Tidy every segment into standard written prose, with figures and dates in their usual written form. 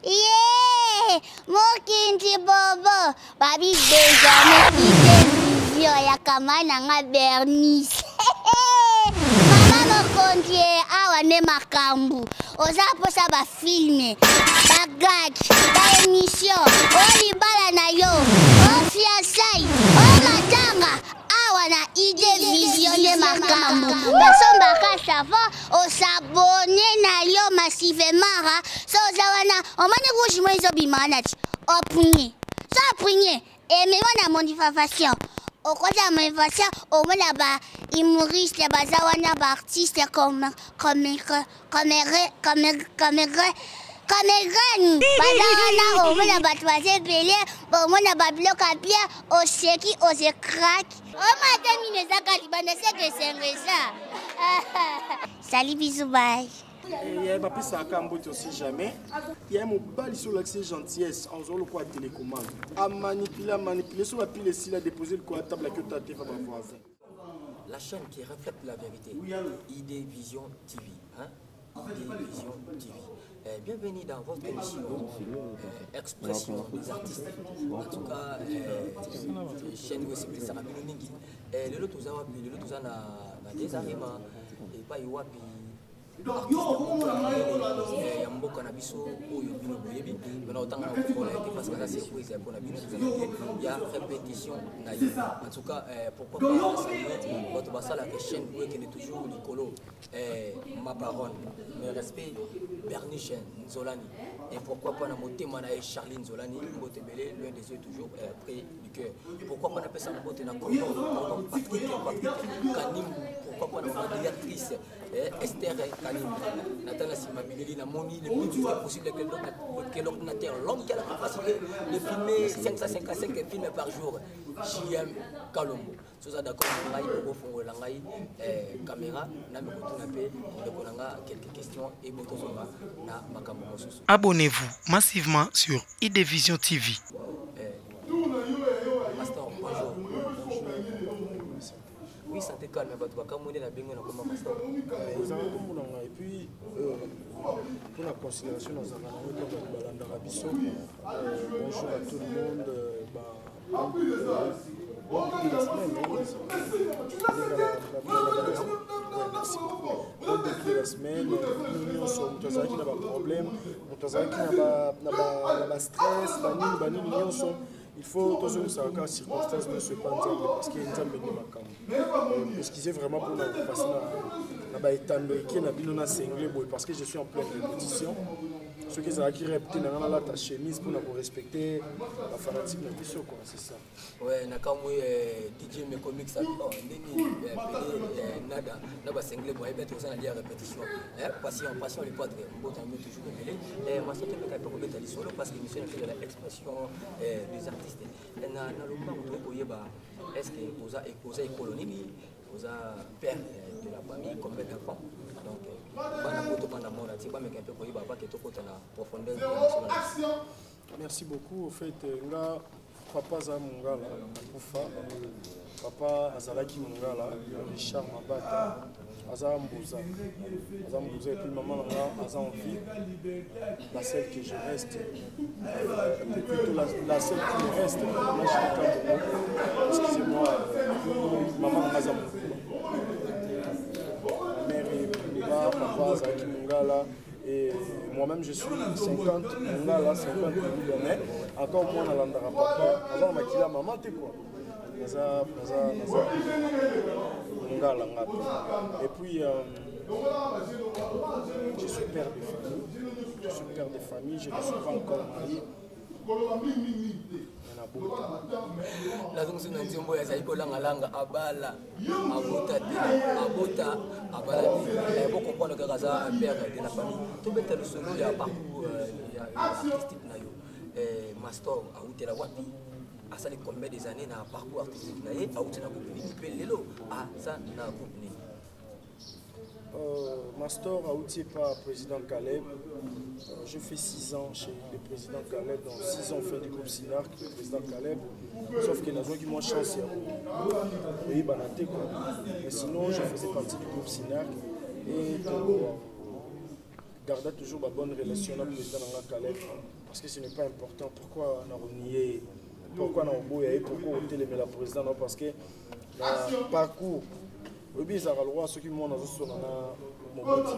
Yeah! Mokindi bobo! Babi désormais vision ya kamana nga Bernice. Mama mokondi awa ne makambu. Oza posa ba filme, ba gag, ba émission, olibala na yo, o fiancé, o matanga. Awana idée vision de makambu. Basomba ka sava, o s'abonner na yo massivement. So zawana, o mani rouge mo izo bimanati. O punye. So punye. Et mais on a mon diffamation. Au côté de ma diffamation, au moins là-bas, humoriste, là-bas, zawana, ba artiste comme Badana, au moins là-bas, troisième belé, au moins là-bas, bloc à pied, au seki, au crack. Oh madame, il n'est pas que c'est ça. Salut, bisous, bye. Il y a pas ça à aussi jamais. Il y a un mobile sur l'accès gentillesse en faisant le quoi télécommande. À manipuler sur la pile et s'il a déposé le quoi à table que tu as fait voisin. La chaîne qui reflète la vérité. ID Vision TV. Hein? ID Vision TV. Bienvenue dans votre émission Expression des artistes. En tout cas, chaîne aussi de Sarah Biloningi. Le lot tous a des arrivements et pas Iwapi. Yamboka na biso oyo bino boyebi mais autant na ko la été parce que ça c'est surprise pour la bino il y a répétition na yo en tout cas pourquoi pas saluer votre basala la chaîne où qui est toujours Nicolo ma baronne mes respects Bernice Nzolani et pourquoi pas na motema na Charline Nzolani Mbotebele l'un des yeux toujours près du cœur pourquoi pas na pesa mbote na Congo Patrick Kanim pourquoi pas na modératrice Esther Kanim Nathalie Simabili na moni le plus vite possible que l'ordinateur l'homme qui a la capacité de filmer 555 films par jour JM Kalombo soza d'accord ngai au fond la ngai caméra na me kotuna pe ndeko nanga quelques questions et botozonga na makambo mosusu. Abonnez-vous massivement sur ID Vision TV. Pasteur, bonjour. Oui, ça te calme, mais tu vas quand même la bingo comme pasteur. Et puis pour la considération dans un bonjour à tout le monde. Depuis la semaine, depuis la semaine, nous sommes tous qui n'a pas de problème, nous qui n'a pas de stress, il faut tous nous savoir qu'en circonstance ne se pas parce qu'il y a une femme parce qu'il est vraiment pour nous passer parce que je suis en pleine répétition. Ceux qui ont répété dans ta chemise pour nous respecter la fanatique de l'issue, c'est ça. Ouais, nakamwe DJ me comics ça ndeni nada na ba single boy beto ça na répétition passion les potes mbota me toujours mêlé ma santé me ka ko betali solo parce que mission de l'expression des artistes na lomba ko yeba est-ce que oza colonie oza père de la famille combien d'enfants donc bana poto bana mona ti ba me ka ko yeba ba ke to kota na profondeur. Merci beaucoup au fait nga papa za mungala kufa papa azalaki mungala Richard Mabata azambuza et puis maman là aza en vie la seule que je reste plutôt la seule qui me reste moi je excusez-moi maman aza mère est là papa azalaki mungala et moi-même je suis 50 mungala 50 millionnaires encore moins à l'andara papa avant makila maman t'es quoi naza mungala ngapi et puis je suis père de famille je ne suis pas encore marié la donc c'est un mot ya saiko langa abala abota abala pour comprendre que ça un père de la famille tout bête le solo ya parcours artistique na yo master a outé la wapi a sali combien des années na parcours artistique na ye a outé na coupe lelo a ça na coupe ni Master a outé par président Caleb. Je fais 6 ans chez le président Caleb, donc 6 ans on fait du groupe Sinarc, le président Caleb. Sauf que nous avons eu moins chance. Oui, banaté quoi. Mais sinon, je faisais partie du groupe Sinarc. Et garder toujours une bonne relation avec le président Caleb, parce que ce n'est pas important. Pourquoi on a renié, pourquoi on a oublié, pourquoi on a télémé la présidente, parce que le parcours, le bizarre à l'oie, ceux qui m'ont dit mon petit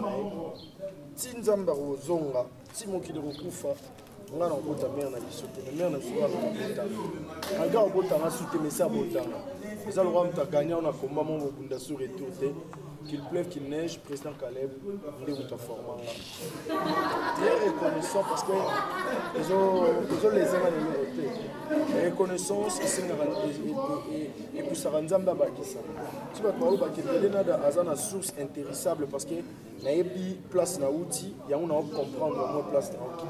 si nous avons zonga, si mon qui de recouffa, on a un peu de merde à l'issue, mais on a souvent un gars au bout de soutenu ça botana. Les allois ont gagné, on a combat mon bunda sur retour. Qu'il pleuve, qu'il neige, président Caleb, on est au format là. Très reconnaissant parce que ils ont les uns à l'autre. La reconnaissance et puis ça rend Zamba Bakissa. Tu vas parler de la source intéressable parce que il y a une place dans l'outil, il y a un comprendre une place dans l'outil.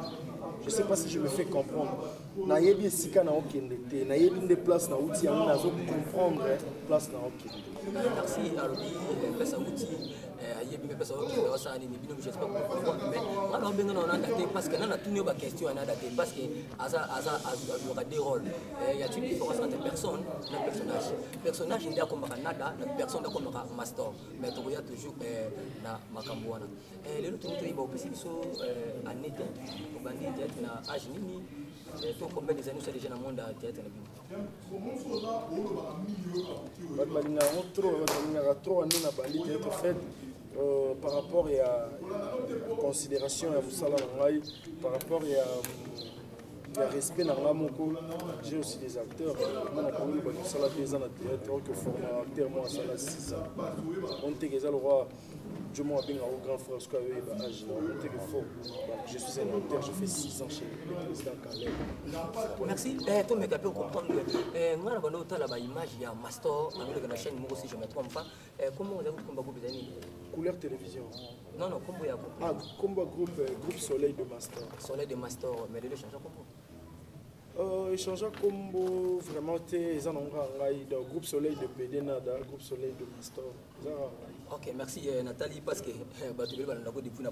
Je ne sais pas si je me fais comprendre. Il y a une place dans l'outil, il y a une place dans l'outil, il y a un comprendre place dans l'outil. Merci à l'outil, place à l'outil. Il y a une place à l'outil, je ne sais pas pourquoi, mais on a daté parce que nous avons toutes nos questions parce qu'il y aura des rôles. Il y a une différence entre personne et personnage. Le personnage il y a comme Canada, la personne comme Master, mais il y a toujours Makambouana. Les autres nous avons aussi en été, au Bandi, à Ajnini. Combien des années ça déjà dans le monde à théâtre? Trop années na Bali théâtre fait par rapport à la considération à Moussala Nangai, par rapport à respect dans la moko. J'ai aussi des acteurs. Moi, on a connu Moussala 2 ans à théâtre, que formateur moi ça 6 ans. On te que le roi. Je m'en bien au grand frère, ce qu'il y a âge. Je suis un acteur, je fais 6 ans chez le président Caleb. Merci. Toi, mais tu peux comprendre. Moi, on a une image, il y a un master, avec la chaîne, moi aussi, je ne me trompe pas. Comment vous avez combat groupe des amis? Couleur télévision. Non, comment il y a groupe? Ah, combat groupe Soleil de Master. Soleil de Master, mais les deux changent combo. Échanger combo, vraiment, ils ont un groupe Soleil de Pédénada, groupe Soleil de Master. Ok, merci Nathalie, parce que depuis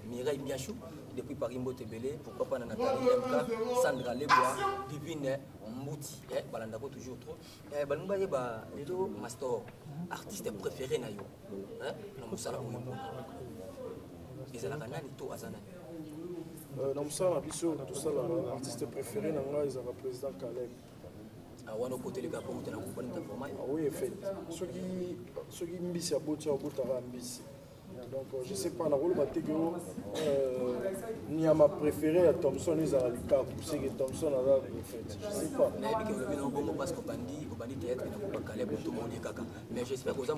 Mireille Biachou, depuis Parimbo Tebele, pourquoi pas Nathalie MK, Sandra Lebois, Divine Mbouti, Balandako toujours trop. Balumba Yeba, Lido Master, artiste préféré na yo. Dans Moussala Ouimbo. Ils ont la canane et tout à Zanani. Dans Moussala, tout ça, l'artiste préféré, ils ont le président Caleb. Oui, en fait. Ceux qui mbisi à Botia, donc je ne sais pas, il y a ma préférée à Thompson, ils ont le c'est que Thompson a là, en fait. Je ne sais pas. Mais j'espère que vous avez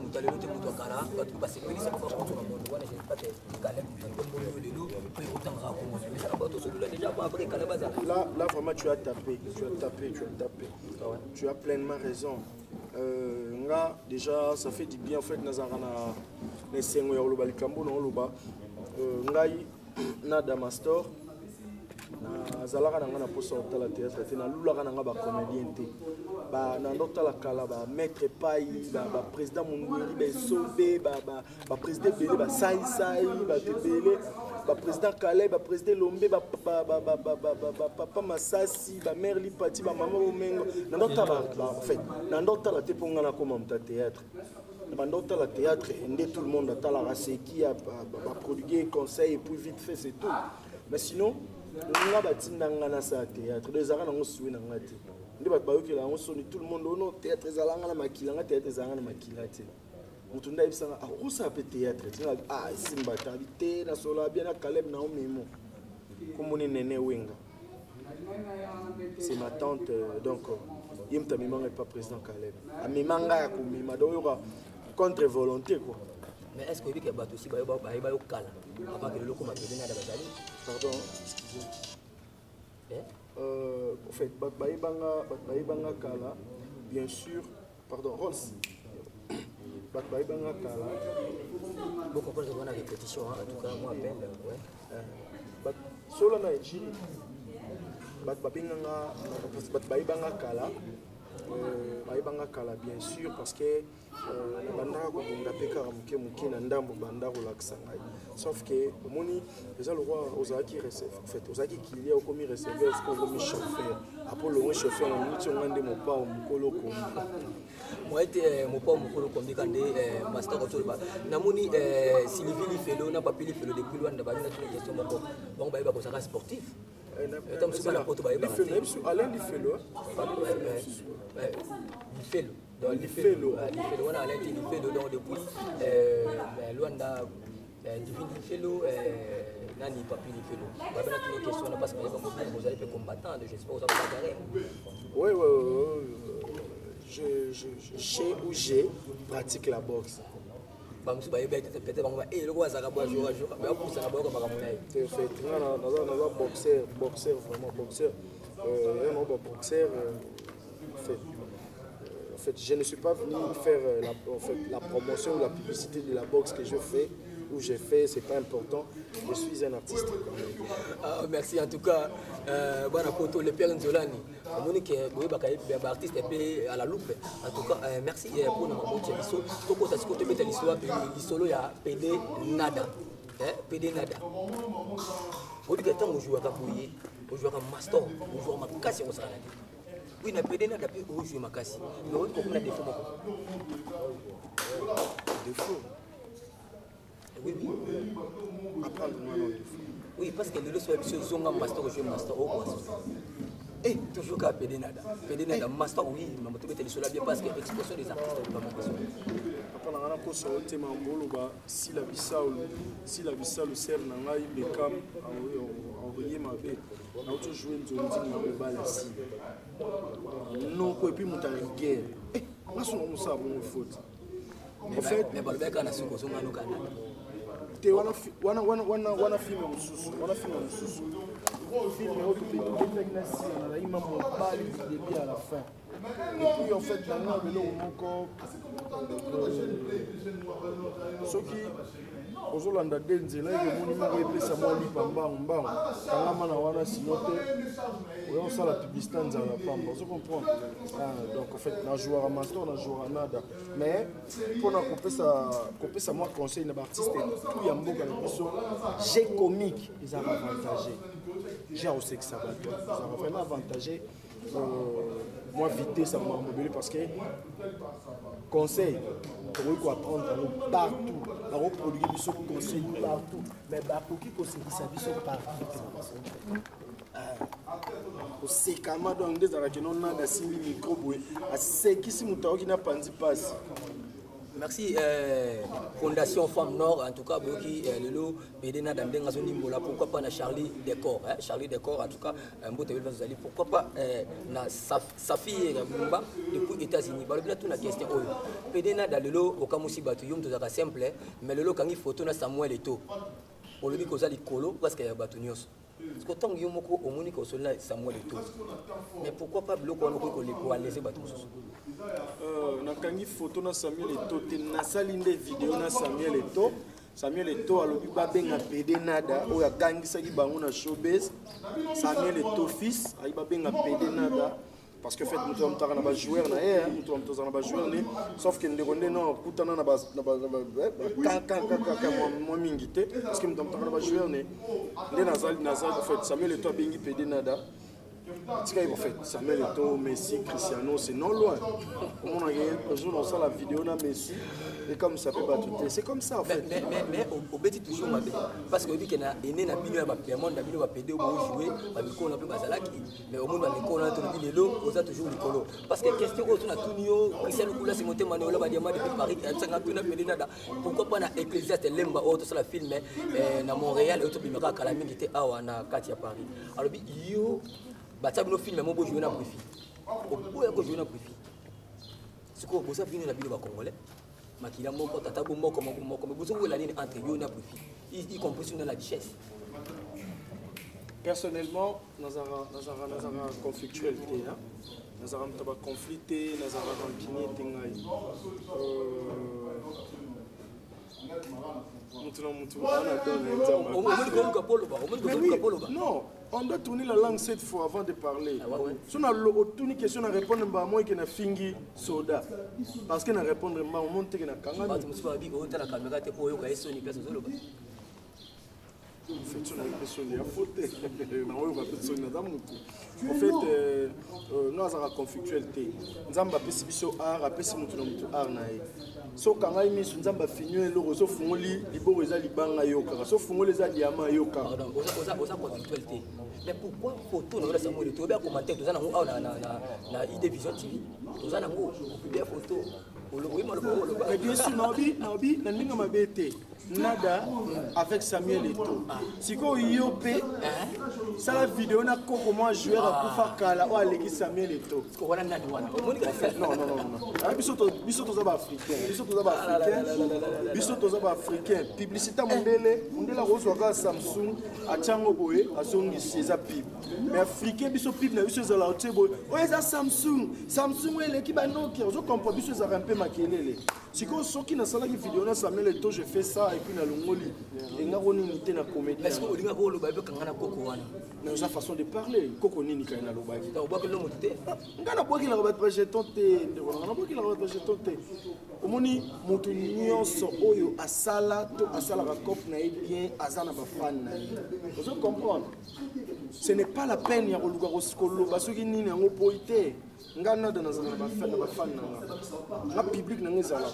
là, vraiment, tu as tapé. Tu as pleinement raison. Déjà, ça fait du bien en fait. Nada Master, Zalaka na posa otala théâtre, na lulaka na ba comédien té. Ba na ndotala kala ba maître pai, ba président Mungweli, ba Sobé, ba président Belé, ba Sai, ba Tebele, ba président Caleb, ba président Lombe, ba papa Masasi, ba mère Lipati, ba maman Omengo. Na ndotala en fait, na ndotala té ponga na comme théâtre. Pendant le théâtre, tout le monde a la race qui a prodigué conseil et puis vite fait c'est tout. Mais sinon, on a bâti un théâtre. Les arts ont suivi un théâtre. Tout le monde a un théâtre. Les arts ont maquillé un théâtre. Les arts ont maquillé un théâtre. On a dit où ça peut théâtre. Ah, c'est une bataille. Na sola bien à Caleb na omimo. Comme on est néné Wenga. C'est ma tante donc. Il n'est pas président Caleb. À mes mangas, contre volonté quoi. Mais est-ce que vous avez aussi au Kala avant que le loco m'appelle à la bataille? Pardon, excusez. En fait, Baïbanga Kala, bien sûr, pardon, Rolls. Baïbanga Kala. Vous comprenez qu'on a des répétitions, en tout cas, moi à peine. Ouais. Solo na Ejiri. Baïbanga Kala. Baïbanga Kala, bien sûr, parce que sauf que les roi aux acquis fait aux acquis qu'il y a comme receveur ce qu'on chauffeur après le chauffeur on dit on a des mots pas au mukolo comme moi mon père mon colo combien quand master autour ba namoni Sylvie Lifelo na papi Lifelo depuis loin d'abord na une question moko bon ba ko saka sportif etam suka na poto ba Alain Lifelo Lifelo dans Lifelo on a Alain Lifelo donc depuis loin da Divine Lifelo nani papi Lifelo ba na une question parce que vous allez être combattant j'espère vous avez carrière. Oui. J'ai pratique la boxe. Boxeur, vraiment boxeur. En fait, je ne suis pas venu faire la promotion ou la publicité de la boxe que je fais. Où j'ai fait, c'est pas important. Je suis un artiste. Ah, merci en tout cas. Voilà pour le père Nzolani. Monique, artiste à la loupe. En tout cas, merci pour notre émission. Tout ça, c'est que tu mets l'histoire. L'histoire, il y a PD Nada. PD Nada. Au lieu de temps, on joue à Kabouye, on joue à Master, on joue à Makassi, on s'en a dit. Oui, on a PD Nada, on joue à Makassi. Mais on a des défauts. Défauts. Oui. Apprendre-moi nos défauts. Oui, parce que le soir, c'est un master, je master au poisson. Et toujours qu'à PD Nada. PD Nada, master, oui, mais je vais te dire bien parce que l'expression des artistes n'est pas ma question. Si la Bissau le sert n'a pas eu Beckham, envoyé ma bête. On a toujours joué une zone de balle ici. Non, et puis mon temps de guerre. On a son nom, ça, bon, faute. En fait, mais le mec, on a su qu'on a nos canaux. wana film mosusu film oyo topeki na nsima na ima mobali du début à la fin et puis en fait nanga beloko moko soki ozolanda de nzela ekomoni moko epesa mwa lipa mbangu kangama na wana sino te oya osala publicité nzala pamba ozo comprendre donc en fait na joueur master na joueur nada mais mpona kopesa mwa conseil na baartiste tout ya mboka na biso j'ai comique ezaka avantagé j'ai osekisa bato ezaka vraiment avantagé moi vitesse à m'emmener parce que conseil pour apprendre partout à reproduire des conseils partout mais pour qui conseille ça partout c'est comment donc des arrêts non na simbi micro boy à ce qui si muta qui n'a pas dit passe. Merci Fondation Femmes Nord en tout cas qui le lot Medena dans zone Mbola pourquoi pas na Charlie Décor Charlie Décor en tout cas mbote vous allez pourquoi pas na Safi Mumba depuis États-Unis ba le tout na question oyo Medena dans le lot au kamusi batu yum to zaka simple mais le lot quand il photo na Samuel Eto'o pour le dire que ça likolo parce que batu nyos parce que tant yum ko omoni ko sola Samuel Eto'o mais pourquoi pas le ko ko ko laisser batu nakangi photo na Samuel Eto'o te nasali nde vidéo na Samuel Eto'o alobi babenga PD Nada oyo akangisaki bango na showbiz Samuel Eto'o fils ayi babenga PD Nada parce que fait mutu amutaka na bajoueur na ye mutu amutaka na bajoueur ne sauf que ndeko nde no akutana na mwa mingi te parce que mutu amutaka na bajoueur ne nde nazali en fait Samuel Eto'o abengi PD Nada. En fait, Samuel Eto'o, Messi, Cristiano, c'est non loin. On a un jour on sort la vidéo de Messi et comme ça peut battre. C'est comme ça en fait. Mais au petit toujours ma parce que depuis qu'il a né na bino ya monde na bino ba pédé au jouer ba biko na pe bazalaki mais au monde ba biko na to le lo oza toujours likolo parce que question autour na tunio Cristiano Kula c'est monté Manola ba diamant depuis Paris sanga tuna pédé nada pourquoi pas na Ecclesiastes lemba auto sur la film na Montréal auto bimaka kala mingi te awa na kati ya Paris alors yo batabi no film mo jouer na profit oboya ko jouer na profit siko boza vino na bino ba congolais makila moko tata moko mais bozo wela nini entre yo na profit y compris sur la richesse. Personnellement nazara conflictuel te nazara mtaba conflicté nazara rancunier tengai non, on doit tourner la langue cette fois avant de parler. Si on a une question à répondre, moi qui na fingi soda. Parce que na répondre moi on monte que na kanga. En fait, nous avons conflictualité. Nous avons fait art, art. So quand il mis nous avons fini le roseau fungoli, libo eza libanga yoka. So fungoli eza diamant yoka. Pardon, osa conflictualité. Mais pourquoi photo nous laissons le tout bien commenter tout ça na idée vision TV. Tout ça na ngo publier photo. Mais bien sûr, Naobi, Nandinga Mabete, Nada avec Samuel Eto'o. Si vous avez ça la vidéo, on a comment jouer à Koufa Kala ou à Samuel Eto'o. Non. Bisoto africain. Bisoto africain. Publicité Mondela Roswaga Samsung, Achango Boye, Azongi César Pib. Mais africain, biso Pib na biso za la Otebo. Oh, ça Samsung est l'équipe à Nokia. Je comprends biso za un peu makelele. Si vous avez une vidéo, je fais ça et puis na longoli. Et na roni nité na comédie. Est-ce que vous avez le baby quand on a coco wana? Na sa façon de parler, coco nini ka na lobaki. Na obaki lo moté. Ngana boki la robat projeton te. Ngana boki la robat projeton te. Omoni mutu nyonso oyo asala ka cop na bien azana ba fan na. Vous comprenez? Ce n'est pas la peine ya koluka koskolo basoki nini yango poité. Ngana dans ba fan na. La public na ngezala.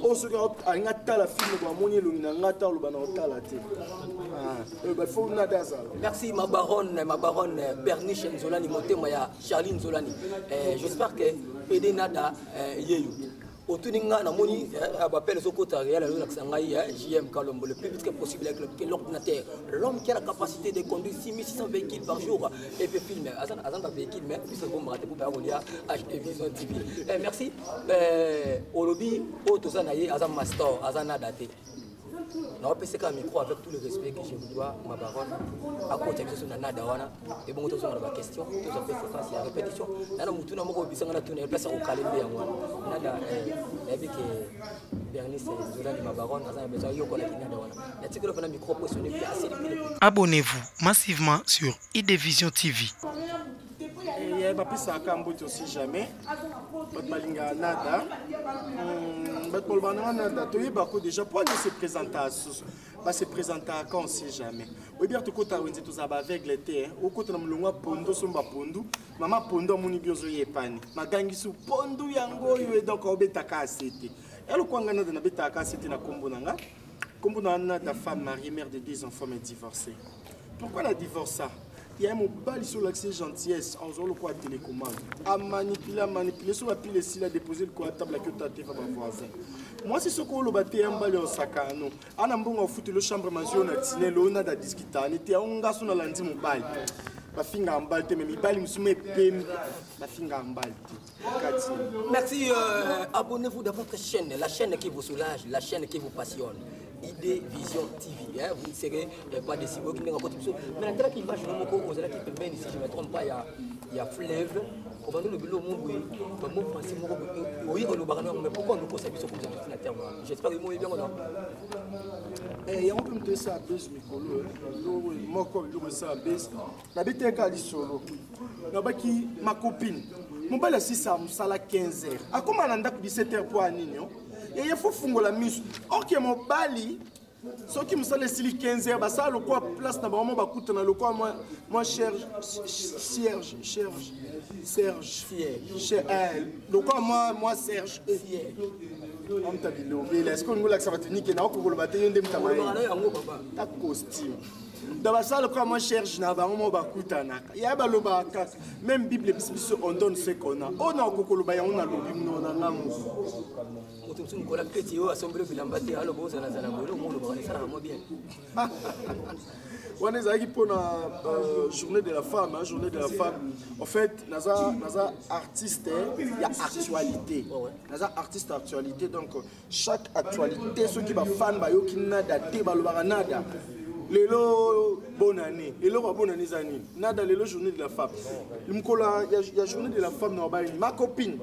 O soki anga tala film ko amoni lo na ngata lo bana otala te. Ba faut na daza. Merci ma baronne Bernice Nzolani motema ya Charline Nzolani. J'espère que PD Nada yeyu. Otuninga na moni appelle Sokota réel la Sangaï JM Kalombo le plus vite que possible avec l'ordinateur. L'homme qui a la capacité de conduire 6600 véhicules par jour et peut filmer. Azan pas véhicule mais puisque vous me ratez pour parler à HD Vision TV. Merci. Au lobby au Tozanaye Azan Master Azana daté. Non, c'est un micro avec tout le respect que je vous dois, ma baronne. À côté de ce nana dawana, et bon, tout ça, on a la question, tout ça fait séquence et répétition. Nana Moutouna, moi, je vais tourner place au calendrier. Nada, avec Bernice Nzolani, ma baronne, on a besoin de yoko la kina dawana. La tigre de la micro positionné assez depuis. Abonnez-vous massivement sur ID-Vision TV. Il y a pas ça Cambodia aussi jamais. Balinga nada. Nada. Tu es beaucoup déjà pour se présenter à se présenter à quand on sait jamais. Oui bien tu côté on dit tous avec l'été. Au côté na mulunga pondo somba pondo. Mama pondo muni biozo yepani. Magangi su pondo yango yo donc obetaka asete. Et le kwanga nada na betaka asete na kombo nanga. Kombo na ta femme mariée mère de 2 enfants mais divorcée. Pourquoi la divorce ça? Il y a un mobile sur l'accès gentillesse en faisant le quoi télécommande. À manipuler sur la pile ici, à déposer le quoi à table que tu as fait ma voisin. Moi, c'est ce qu'on a battu un balai au Sakano. En un bon foot, le chambre mansion, on a tiné l'on a discuté. On était un gars sur la lundi mobile. Ma fille en balle, mais mes balles me soumettent peine. Ma fille en balle. Merci. Abonnez-vous dans votre chaîne, la chaîne qui vous soulage, la chaîne qui vous passionne. ID-Vision TV. Vous ne serez pas déçus. Mais la dernière image, je me si je ne me trompe pas, il y a Fleuve. Comment nous le bureau, oui, mais pourquoi nous conservons ce comme ça terre? J'espère que vous bien. Et on peut me dire ça à base, moi, comme je me ça à base, la bête est à l'issolo. Ma copine, mon bal assis ça, à 15h. À comment on a 17h pour un nignon? Et il faut fondre la mise. Or, qui est mon bali, ceux qui me sont laissés 15h, ça le quoi place dans le quoi coûte dans le quoi moi Serge, le quoi moi Serge. On t'a dit le est-ce qu'on nous l'a ça va tenir qu'il n'a pas le bâtiment de ta costume. Dans la salle, quand moi cherche, il y a même Bible, on donne ce qu'on a. On a un cocoloba, on a l'obim, on a l'amour. On est allé pour la journée de la femme, journée de la femme. En fait, naza artiste, il y a actualité. Naza artiste actualité, donc chaque actualité, ceux qui va fan, ba yo qui nada, te ba lo nada. Lelo bonne année, lelo bonne année zani. Nada lelo journée de la femme. Il y a journée de la femme dans ma copine.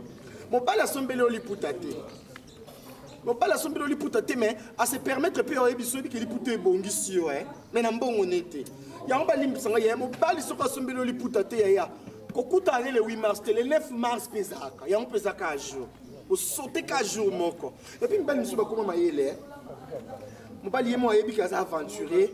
Mon père a sombelé au liputate. Mon père a sombelé au liputate, mais à se permettre de payer biso que liputé bongisi ouais. Mais n'en bon honnêteté. Il y a un balim sanga ya mon père il soka sombelé au liputate ya. Kokuta le 8 mars, le 9 mars pesaka. Il y a un pesaka à jour. Au sauter 4 jours moko. Et puis balim soba comment maïele. mobali ye mo ayebi kaza aventuré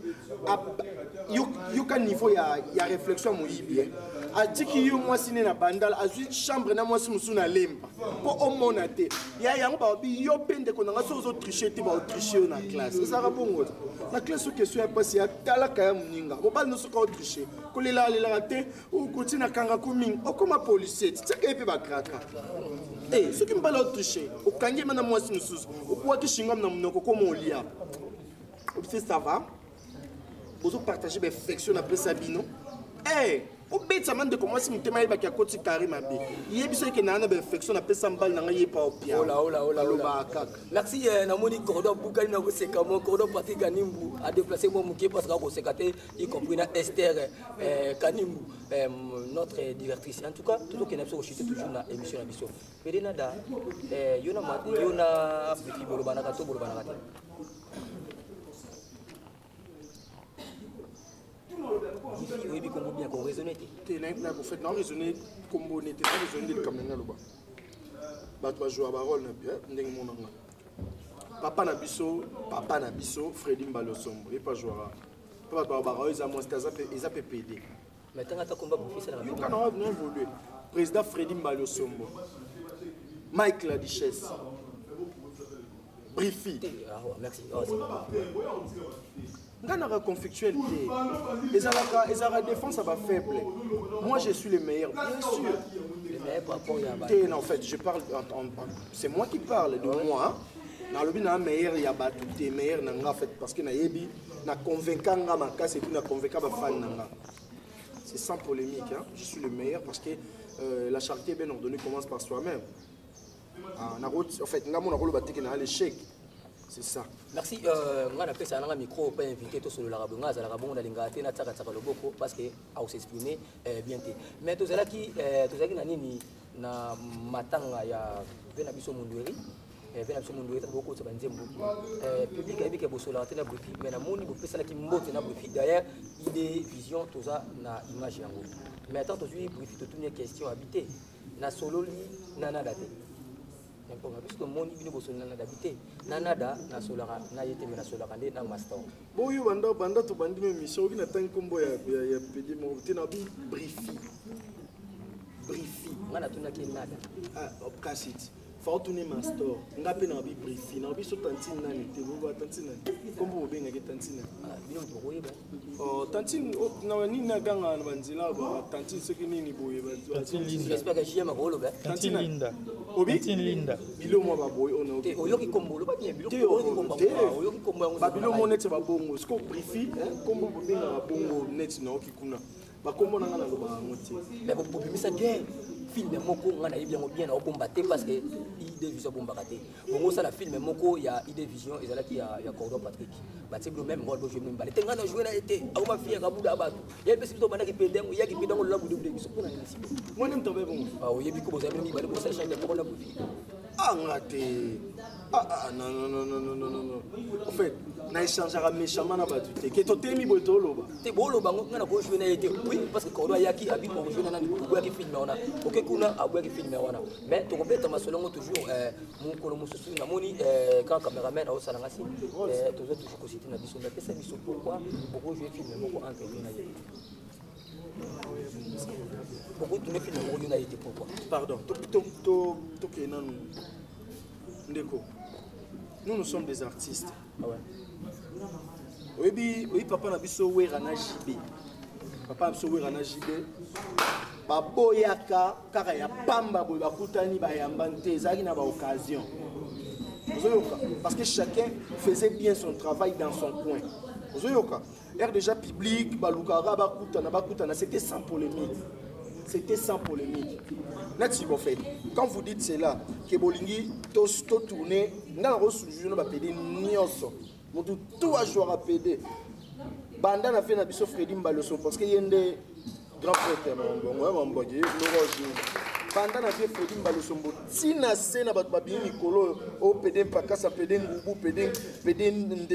yoka niveau ya réflexion moyibi atiki yo mwasi ne na bandala azwi chambre na mwasi musu na lemba po omona te ya yango babi yo pende ko nanga so tricher te ba tricher na classe ça ra bongo na classe o question ya pasi ya talaka ya muninga mobali no so ka tricher ko lela te o kotina kanga kuming okoma policier tsaka epe ba kraka ce qui me parle de tricher o kangi mana mwasi musu o kwa kishinga na munoko ko mo lia ça va vous partagez mes réflexions après Sabino au bête ça mande de commencer mon thème avec la côte carré ma bé il y a besoin que nana réflexion après sambal nanga yé pas au pied oh là merci na moni cordon bukali na ko seka mon cordon parti Kanimbu a déplacé mon muké parce que ko sekate y compris na Esther Kanimbu notre directrice en tout cas tout que n'a pas chuté toujours na émission na biso pedenada yona petit bolobana ka to bolobana ka oui, mais comment bien qu'on raisonne? Tu n'as pas fait non raisonner comme on était raisonner le camion là-bas. Bah tu vas jouer à parole na bien, ndenge monanga. Papa na biso, Freddy Mbalosombo, il pas jouer à. Papa parole ils a monté ils a PPD. Mais tant que combat pour fils là. Yo kana va venir évoluer. Président Freddy Mbalosombo. Mike la Duchesse. Brifi. Ah merci. Oh c'est Ngana conflictuel et ça la défense ça va faible. Moi je suis le meilleur bien sûr. Non, en fait je parle c'est moi qui parle de moi. Dans le but na meilleur il y a battu t'es meilleur nanga en fait parce que na yebi na convaincant nga makasi et puis na convaincant ba fan nanga. C'est sans polémique hein. Je suis le meilleur parce que la charité bien ordonnée commence par soi-même. En fait nga mon rôle batiki na l'échec. C'est ça. Merci. On a appelé ça un micro pour inviter tout sur le larabon. On a larabon na lingate na tsaka tsaka loboko parce que à s'exprimer bien té. Mais tout ça qui na nini na matanga ya bena biso mundueri. Bena biso mundueri beaucoup ça banzembo. Public avec bosola na brifi mais na moni bo pesa na kimbote na brifi derrière idée vision tout ça na image yango. Mais attends aujourd'hui brifi toute une question habité na solo li na nada té. Parce que mon ibine boso nana d'habiter nanada na solara na yete na solara ndé na master boyo banda to bandi me mission qui n'attend combo ya pedi mo tina bi brifi ngana tuna ki nada kasit faut tourner master ngape na bi brifi na bi so tantine nani te bo tantine combo benga ke tantine bino to koyeba tantine na ni na ganga na banzila ba tantine ce qui nini boye ba tantine linda j'espère que j'y ma rolo ba tantine linda obi tantine linda bilo mo ba boye on te oyoki kombo lo ba bien bilo oyoki kombo ba bilo mo net ba bongo ce ko brifi combo bo benga ba bongo net na okikuna ba kombo na ngana lo ba ngoti mais bo bimisa bien film moko ngana yebia ngo bien na okombater parce que idée vision bombakate bongo ça la film moko ya idée vision ezala ki ya Cordon Patrick batie le même rôle bo jouer même balé te ngana jouer na été au ma fille ka buda abatu ya besi to bana ki pedengo ya ki pedengo la budu de biso pona nisi moi nem tobe bongo o yebi ko boza mi balé bo ça change ko na bufi ngate non en fait na échangera méchamment na batu te ke to temi bo to loba te bolo bango ngana ko jouer na été oui parce que Cordon yaki abi ko jouer na ko ya ki film ona OK kuna abwe ki film ona mais to kopeta masolongo toujours mon kolo mususu na moni quand cameraman au salanga si toujours ko cité na biso na pesa biso pourquoi beaucoup jouer film moko entre na yé beaucoup de films moko na yé pourquoi pardon to kenan ndeko nous sommes des artistes ah ouais oui papa na biso wera na JB papa biso wera na JB baboyaka kaka ya pamba boy bakutani bayamba te ezaki na ba occasion parce que chacun faisait bien son travail dans son coin ozoyoka air déjà public balukara bakutana c'était sans polémique Net en fait quand vous dites cela que bolingi to tourner na resuju na PD nyoso motu tout a jouer à PD banda na fait na biso Freddy Mbalosombo parce que yende grand prêtre mbongo banda na fait Freddy Mbalosombo tina sena bat babi mikolo o PD pakasa PD ngubu PD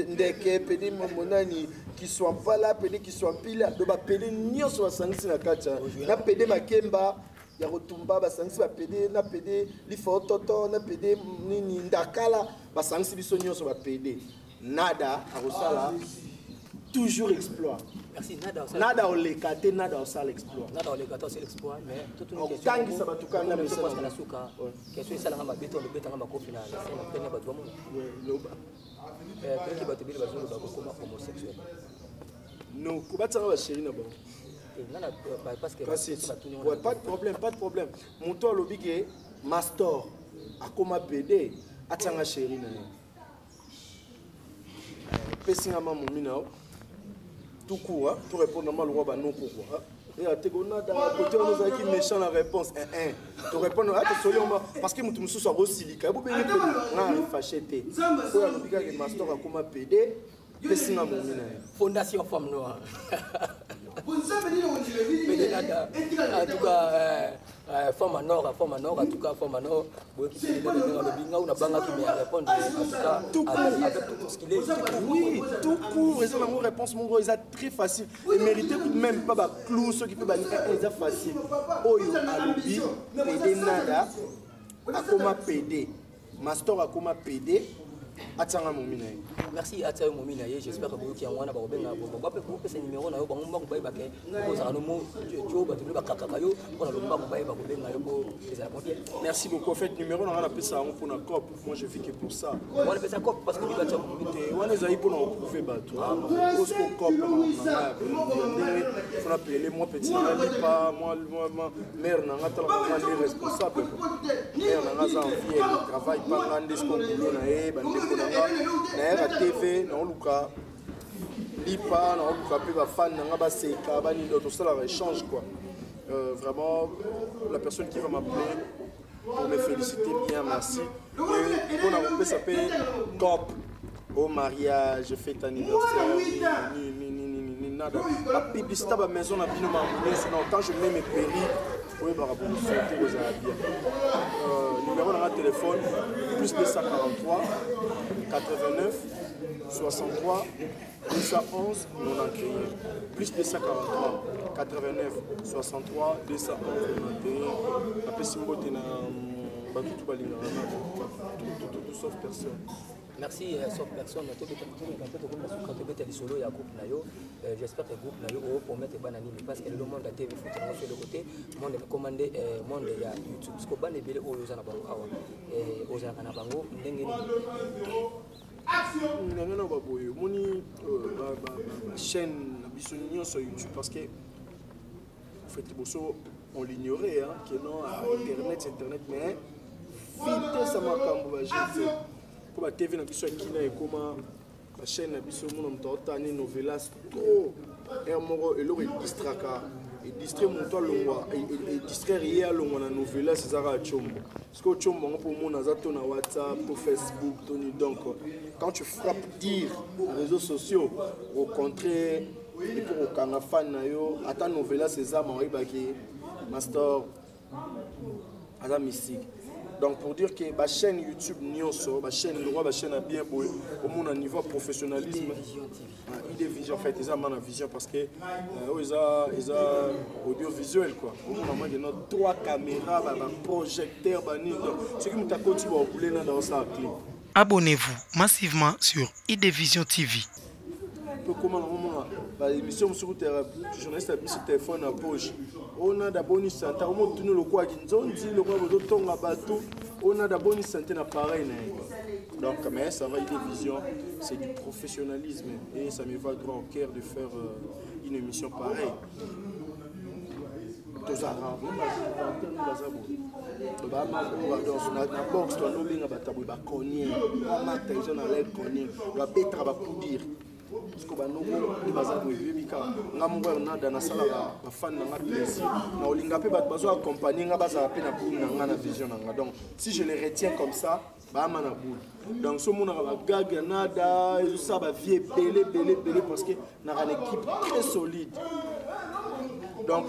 ndeke PD monani qui soit pas là PD qui soit pile do ba PD nyoso basangisi na kacha na PD makemba ya rotumba basangisi ba PD na PD lifototo na PD nini ndakala basangisi biso nyoso ba PD Nada à Rosala toujours exploit. Merci, nada. Nada au lécaté, nada au sale exploit. Nada au lécaté, c'est l'exploit, mais toute une question. Tant que ça va tout cas, on pense que la souka, question ça la rama béton, le béton rama final, c'est la première bâtiment. Oui, l'oba. Peut-être qu'il va te dire le bazou comme homosexuel. Non, comment ça va chérie là-bas? Parce que ouais, pas de problème. Mon toit lobby est Mastor, à comment PD, à Tanga chérie là. Pessinga maman mina. Tout court, tout répondre normal, le roi va non pourquoi. Et à Tegona, dans la côté, on nous a dit méchant la réponse. Tu réponds à tes solutions parce que nous sommes aussi silica. Vous pouvez nous fâcher. Pour la logique de Mastor, à comment PD, Pessinga maman mina. Fondation Femme Noire. En tout cas, forme en or, en tout cas, forme en or, on a banga qui me répond avec tout ce qu'il est. Oui, tout court, raison de ma réponse, mon gros, ils sont très facile. Et mériter même pas de clou, ceux qui peuvent bannir, ils sont faciles. Oyo, alobi, PD nada, akoma PD, Mastor akoma PD. Merci à toi, Momina. J'espère que vous qui en avez un numéro. Merci beaucoup. En fait, numéro, on a appelé ça pour la COP. Moi, je vis que pour ça. On a appelé ça COP parce que on a pour nous prouver. On a appelé moi petit, moi mère, on est responsable. Mère, on a envie, elle travaille pas grande, ce qu'on veut. Na TV na oluka lipa na oluka pe ba fan na ba seka ba ni d'autres ça la échange quoi. Vraiment la personne qui va m'appeler pour me féliciter bien merci. Et on a appelé ça s'appelle COP au mariage, fête anniversaire ni nada. La publicité ba maison na bino mamouné sinon quand je mets mes péris oui, bah, vous souhaitez aux Arabiens. Numéro de notre téléphone, plus 243 89 63 211 91. Plus 243 89 63 211 91. Après, si vous avez tout sauf personne. Merci, sauf personne. J'espère que le groupe Nayo pour mettre banani parce que le monde a TV foot sur le côté, monde est commandé, monde est YouTube. Ce qu'on va les bébés aux Anabango, aux Anabango, chaîne sur YouTube parce que en fait on l'ignorait que non internet mais vite ça m'a cambougé pour la TV na biso kina et comment la chaîne na biso mon mtotani novelas trop et moro elo distraka et distrait mon toi longwa et distrait rien longwa na novelas zara chombo parce que chombo pour mon azato na WhatsApp to Facebook toni donc quand tu frappes dire les réseaux sociaux au contraire et pour aucun fan na yo ata novelas ces âmes en ibaki Mastor Adam mystique. Donc pour dire que ma chaîne YouTube Nyonso, ma chaîne le roi, ma chaîne a bien beau au monde à niveau professionnalisme. Idée vision en fait, ils ont ma vision parce que ils ont audiovisuel quoi. Au monde de notre 3 caméras, projecteur, ce qui me t'a continué à rouler dans ça clip. Abonnez-vous massivement sur Idévision TV. Comment l'émission sur le journaliste a mis ce téléphone à poche. On a d'abord une santé, on a tourné le quoi qui nous dit le quoi de ton bateau. On a d'abord une santé d'appareil. Donc, mais ça va Idévision, c'est du professionnalisme et ça me va droit au cœur de faire une émission pareille. Parce que nous avons des vision. Donc, si je les retiens comme ça, donc ce monde a gag nada, ça va vie belé parce que nous avons une équipe très solide. Donc,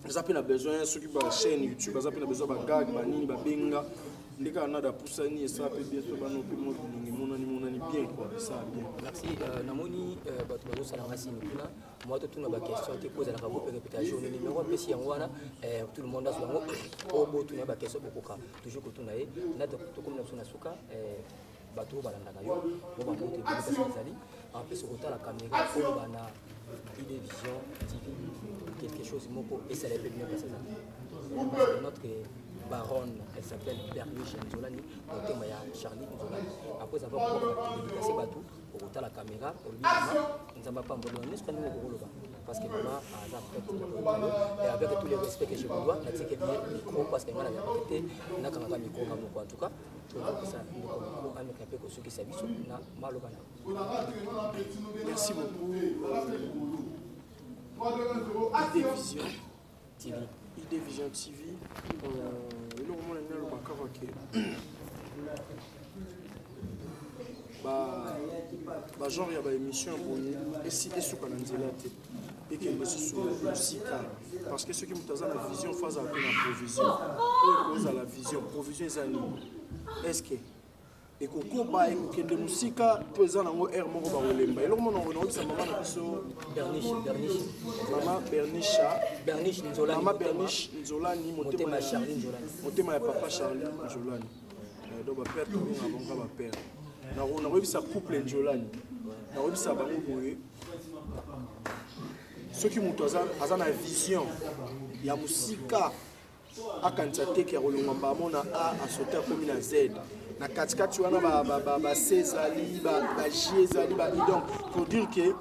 nous avons besoin de ceux qui ont une chaîne YouTube, nous avons besoin de gag, de benga. Les gars, on a poussé et ça peut bien se bien quoi, ça bien. Merci. Namoni, Batouano Salamasi Nukuna, moi tout le monde a question, tu poses la répétition, le numéro PC en Wana, tout le monde a son au bout, tu n'as pas question pour Koka. Toujours que tu n'as pas, comme la Sunasuka, bateau balandaka yo bo bamoto ebele kasi ezali en plus okotala caméra oyo bana Idée Vision TV quelque chose moko esala epe bien kasi ezali notre baronne, elle s'appelle Bernice Nzolani, motema ya Charlie Nzolani. Après avoir dédicacé bateau, pour la caméra, pour lui, nous avons pas envoyé un escalier au Roloba. Parce que maman a prête et avec tous les respects que je vous dois, on a dit qu'il y a un micro parce que moi, la vérité, on a quand même un micro en tout cas. Merci beaucoup. Idée Vision TV. Idée Vision TV. Le moment où on a genre il y a une émission et si et sous et que parce que ceux qui ont la vision font la provision eux la vision provision est-ce que et qu'on bat et que de musique présent dans air moko ba olemba et le moment on a maman na biso Bernice Nzolani motema Charlie Nzolani motema ya papa Charlie Nzolani donc ba père tout avant ba père na on a sa couple Nzolani na on sa bango boye ceux qui mutu aza na vision ya musika akanisa te ke rolonga mbamona a sauter comme na Z na katikati wana ba Césali ba J ezali ba donc pour dire que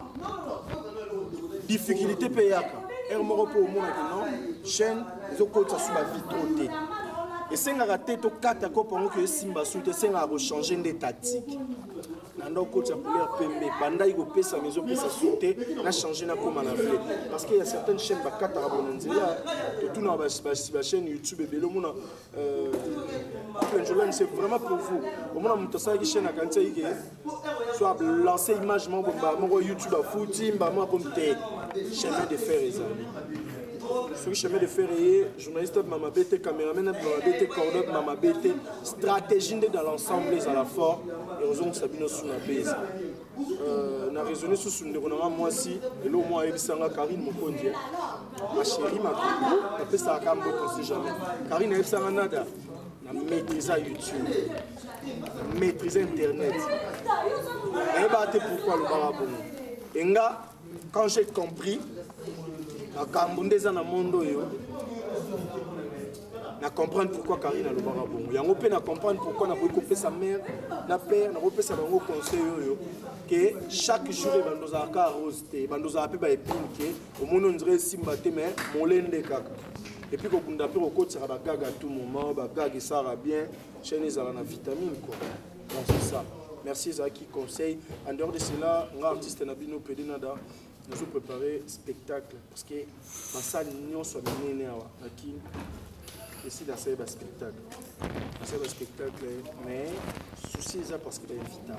difficulté payaka er moko po mona que non chaîne ezokota sous ba vitroté et sengaka te to kata ko pongo que simba soute senga ko changer des tactiques nando coach couleur pembe bandai ko pesa maison pesa soute na changer na comme la vraie parce qu'il y a certaines chaînes ba kata ka bonanzela to tout na ba chaîne YouTube et le mona c'est vraiment pour vous au moins mon ça qui chaîne à quand c'est soit lancer image mon YouTube à footing ba moi comme té chemin de fer les amis ce chemin de fer journaliste mama BT caméraman mama BT cordon mama BT stratégie dans l'ensemble les à la fort et raison Sabino sous la base na raisonné sous son ndeko moi si et le moi ebisanga Karine Mokondia ma chérie ma coco après ça ka mbo on sait jamais Karine ebisanga nada na maîtriser YouTube na maîtriser internet et bah te pourquoi le barabon enga quand j'ai compris na kambundeza na mondo yo na comprendre pourquoi Karine a le barabon yango pe na comprendre pourquoi na boiko pe sa mère na père na boiko sa bango conseil yo que chaque jour bandoza ka rose te bandoza pe ba épine que au monde on dirait simba te mais molende kaka et puis ko kunda pe ko kotira ba gaga tout moment ba gaga ça va bien chaîne ezala na vitamine quoi donc c'est ça merci Zaki conseil en dehors de cela nga artiste na bino pedi nada nous avons préparé spectacle parce que ma salle n'y soit menée à qui décide à faire un spectacle. C'est un spectacle, mais souci ça parce qu'il est vital.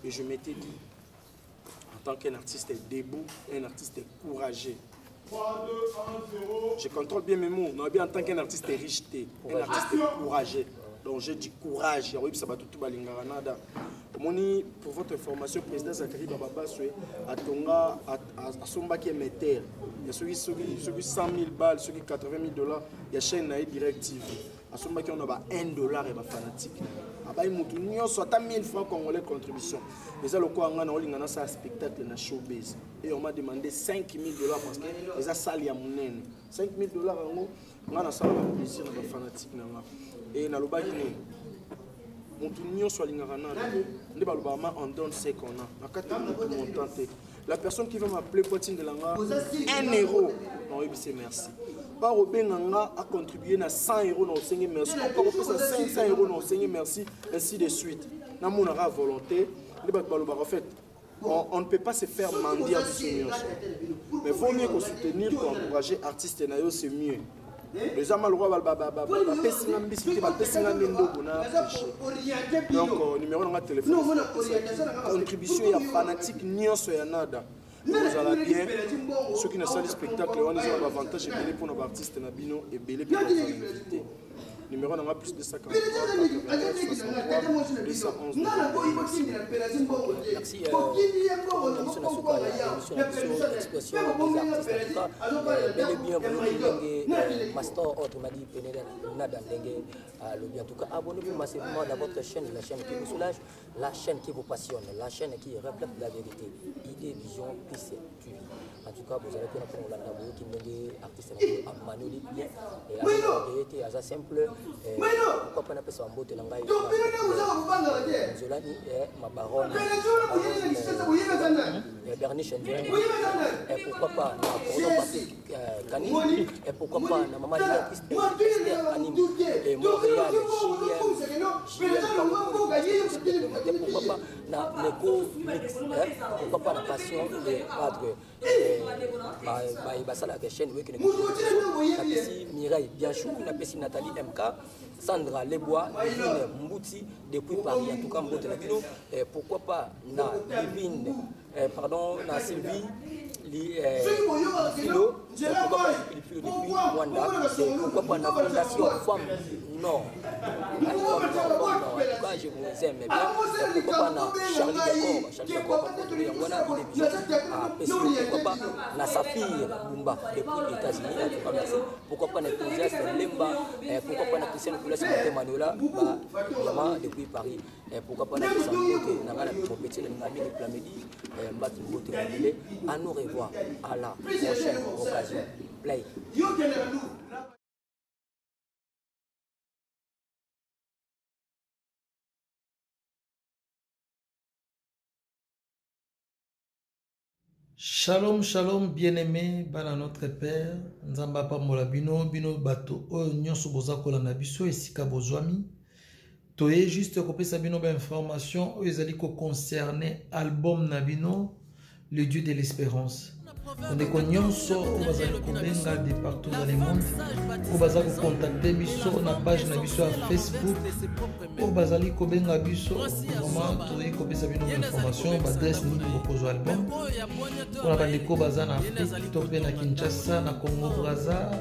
Et je m'étais dit, en tant qu'un artiste debout, un artiste courageux. Je contrôle bien mes mots, non bien en tant qu'un artiste riche, un artiste courageux. Donc j'ai dit courage, ça va tout balingaranada. Pour votre information, le président Zachary Bababa a Tonga à Somba qui est metteur. Il y a ceux qui 100 000 balles, ceux qui 80 000 $, il y a chaîne Direct TV. À Somba qui on a $1 et fanatique. Il y a 1000 francs congolais de contribution. Les gens qui ont un spectacle dans showbiz. Et on m'a demandé 5 000 $ parce que les gens salient à mon nez. 5 000 $, on a un plaisir dans fanatique. Et dans le bas, on donne ce qu'on a. La personne qui va m'appeler pour dire 1 euro, non, c'est merci. Par au Benanga a contribué à 100 € dans 5 merci. Par au 500 € dans 5 merci, ainsi de suite. Dans mon volonté, on ne peut pas se faire mendier du Seigneur. Mais il vaut mieux qu'on soutenir, qu'on encourager artistes, c'est mieux. Les gens malheureux donc numéro de téléphone contribution ya fanatique nyonso ya nada vous allez bien ceux qui ne savent le spectacle on a avantage belé pour nos artistes na bino et belé pour nos invités numéro n'a plus 243 89 63 211. Merci. Expression des artistes. En tout cas, bel et bien, Master Autre m'a dit en tout cas, abonnez-vous massivement dans votre chaîne, la chaîne qui vous soulage, la chaîne qui vous passionne, la chaîne qui reflète la vérité. Idée, vision, piste, TV. En tout cas, vous allez connaître la Nabo qui m'a dit artiste à Manoli bien et à été à simple. Pourquoi pas n'appeler ça en beauté l'angaï Zolani et ma baronne Bernie Chendien et pourquoi pas Pordon Patrick Kani et pourquoi pas na maman l'artiste anime et Montréal pourquoi pas na Neko pourquoi pas la passion des cadres basala la chaîne qui ne Mireille Bianchou, Nathalie MK, Sandra Lebois, Divine Mbouti depuis Paris, en tout cas Mbote Labino, pourquoi pas na Divine, pardon, na Sylvie, Philo, pourquoi pas Philo depuis Rwanda, pourquoi pas na Fondation Femme Nord, en tout cas je vous aime bien, pourquoi pas na Charlie Decor, il est bien, pourquoi pas na Saphir Bumba depuis les États-Unis, en tout cas merci, pourquoi pas na Enthousiaste Lemba, pourquoi pas na Christiane Poulas Manuela, depuis Paris, pourquoi pas na Kissambote, na mon petit ami de Plamédi, Mbatimbote Kabile, à nous revoir à la prochaine occasion. Play. Shalom, shalom, bien-aimé, bana notre Père, Nzamba Pambola Bino, Bino Bato, O Nyonso Boza Kolanda Biso, Esika Bozwami. Toye juste copier sa bino information, ils allaient concerner album Nabino, le Dieu de l'espérance. On est Nyonso, on va aller de partout dans le monde, on va aller contacter Biso, on a page Nabiso à Facebook, on va aller kobenga Biso, vraiment toye copier sa bino information, adresse ni pour album. On a des Bazan en Afrique, topé na Kinshasa, na Congo Brazza,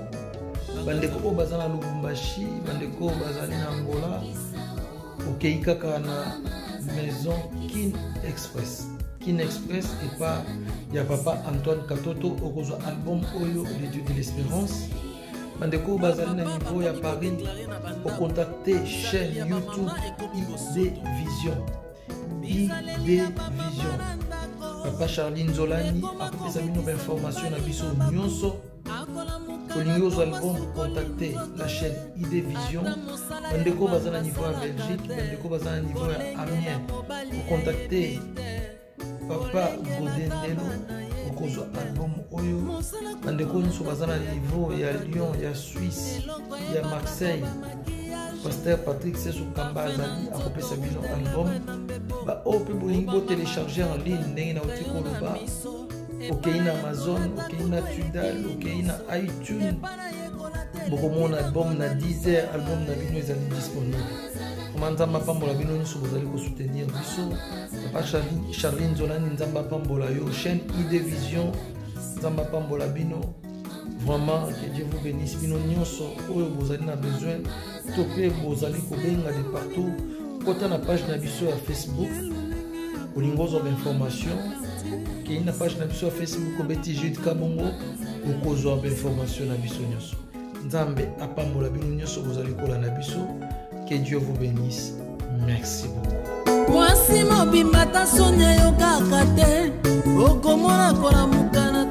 bandeko Bazan na Lubumbashi, bandeko Bazan na Angola, au kaka na maison Kin Express. Kin Express et pas il y a papa Antoine Katoto au album Oyo le Dieu de l'espérance. Bandeko Bazan na niveau ya Paris, au contacter chaîne YouTube ID Vision. ID Vision. Papa Charline Zolani a fait sa nouvelle information à Bisso Nyonso. Pour les albums, contactez la chaîne ID Vision. Bandeko Bazana niveau à Belgique, Bandeko Bazana niveau à Amiens. Pour contacter Papa Godendelo pour cause album Oyo. Bandeko Nyonso Bazana niveau il y a Lyon, il y a Suisse, il y a Marseille. Pasteur Patrick Sessou Kamba Azali a copié sa mise en album. Au public, vous télécharger en ligne, ok, Amazon, ok, Tidal, ok, iTunes. Beaucoup mon album na 10 heures, album na bino est disponible. Comment Nzamba Pambola bino ni vous allez soutenir biso. Papa Charline Zolani Nzamba Pambola yo chaîne ID Vision Nzamba Pambola bino. Vraiment que Dieu vous bénisse bino nyonso oyo vous avez besoin. Topé vous allez kobenga de partout. Quand on a page na biso à Facebook, au niveau de l'information, qui est une page na biso à Facebook au Betty Jude Kabongo, au cause de l'information na biso nyonso. Nzambe apambola bino nyonso vous allez kola na biso. Que Dieu vous bénisse. Merci beaucoup. Mwasi mobimba ta sonya yo kaka te, okomona kola mukana